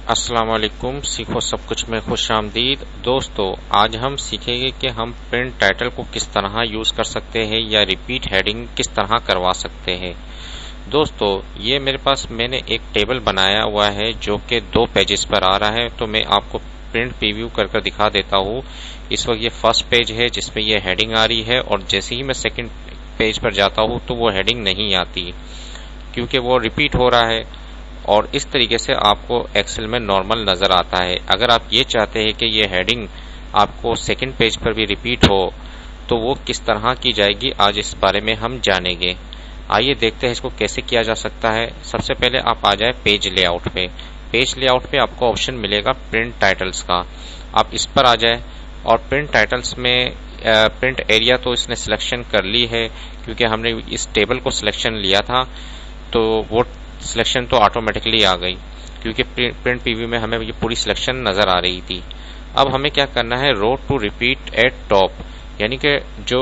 अस्सलाम वालेकुम। सीखो सब कुछ में खुश आमदीद। दोस्तों, आज हम सीखेंगे कि हम प्रिंट टाइटल को किस तरह यूज़ कर सकते हैं या रिपीट हेडिंग किस तरह करवा सकते हैं। दोस्तों, ये मेरे पास मैंने एक टेबल बनाया हुआ है जो कि 2 पेजेस पर आ रहा है, तो मैं आपको प्रिंट प्रीव्यू कर दिखा देता हूँ। इस वक्त ये फर्स्ट पेज है जिसमें ये हेडिंग आ रही है, और जैसे ही मैं सेकंड पेज पर जाता हूँ तो वो हेडिंग नहीं आती क्योंकि वो रिपीट हो रहा है। और इस तरीके से आपको एक्सेल में नॉर्मल नज़र आता है। अगर आप ये चाहते हैं कि ये हेडिंग आपको सेकंड पेज पर भी रिपीट हो तो वो किस तरह की जाएगी, आज इस बारे में हम जानेंगे। आइए देखते हैं इसको कैसे किया जा सकता है। सबसे पहले आप आ जाए पेज लेआउट पे। पेज लेआउट पे आपको ऑप्शन मिलेगा प्रिंट टाइटल्स का, आप इस पर आ जाए। और प्रिंट टाइटल्स में प्रिंट एरिया तो इसने सिलेक्शन कर ली है क्योंकि हमने इस टेबल को सिलेक्शन लिया था, तो वो सिलेक्शन तो ऑटोमेटिकली आ गई क्योंकि प्रिंट प्रीव्यू में हमें ये पूरी सिलेक्शन नज़र आ रही थी। अब हमें क्या करना है, रो टू रिपीट एट टॉप, यानी कि जो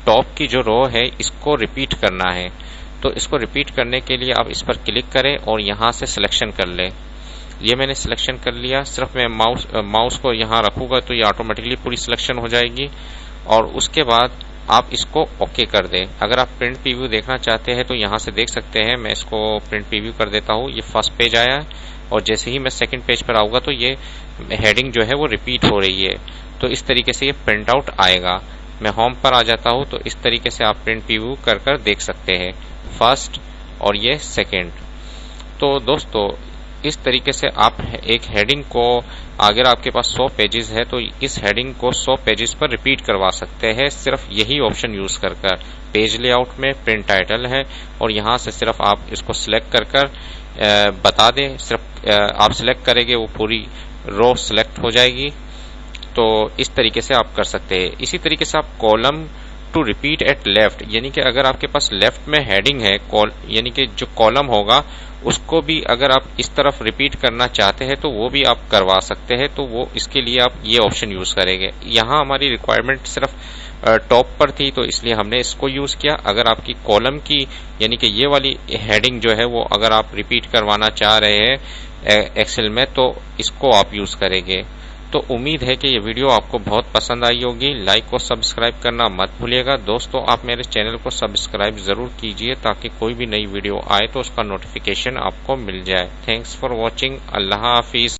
टॉप की जो रो है इसको रिपीट करना है। तो इसको रिपीट करने के लिए आप इस पर क्लिक करें और यहाँ से सिलेक्शन कर लें। ये मैंने सिलेक्शन कर लिया। सिर्फ मैं माउस को यहाँ रखूँगा तो ये ऑटोमेटिकली पूरी सिलेक्शन हो जाएगी। और उसके बाद आप इसको ओके कर दें। अगर आप प्रिंट प्रीव्यू देखना चाहते हैं तो यहाँ से देख सकते हैं। मैं इसको प्रिंट प्रीव्यू कर देता हूँ। ये फर्स्ट पेज आया है और जैसे ही मैं सेकंड पेज पर आऊँगा तो ये हेडिंग जो है वो रिपीट हो रही है। तो इस तरीके से ये प्रिंट आउट आएगा। मैं होम पर आ जाता हूँ तो इस तरीके से आप प्रिंट प्रीव्यू कर देख सकते हैं, फर्स्ट और ये सेकेंड। तो दोस्तों, इस तरीके से आप एक हेडिंग को, अगर आपके पास 100 पेजेस है तो इस हेडिंग को 100 पेजेस पर रिपीट करवा सकते हैं, सिर्फ यही ऑप्शन यूज कर। पेज लेआउट में प्रिंट टाइटल है और यहाँ से सिर्फ आप इसको सिलेक्ट कर बता दें। सिर्फ आप सिलेक्ट करेंगे वो पूरी रो सिलेक्ट हो जाएगी। तो इस तरीके से आप कर सकते हैं। इसी तरीके से आप column to repeat at left, यानी कि अगर आपके पास लेफ्ट में हेडिंग है, यानी कि जो कॉलम होगा उसको भी अगर आप इस तरफ रिपीट करना चाहते हैं तो वो भी आप करवा सकते हैं। तो वो इसके लिए आप ये ऑप्शन यूज करेंगे। यहाँ हमारी रिक्वायरमेंट सिर्फ टॉप पर थी तो इसलिए हमने इसको यूज किया। अगर आपकी कॉलम की, यानी कि ये वाली हेडिंग जो है वो अगर आप रिपीट करवाना चाह रहे हैं एक्सेल में तो इसको आप यूज करेंगे। तो उम्मीद है कि ये वीडियो आपको बहुत पसंद आई होगी। लाइक और सब्सक्राइब करना मत भूलिएगा। दोस्तों, आप मेरे चैनल को सब्सक्राइब जरूर कीजिए ताकि कोई भी नई वीडियो आए तो उसका नोटिफिकेशन आपको मिल जाए। Thanks for watching. Allah Hafiz.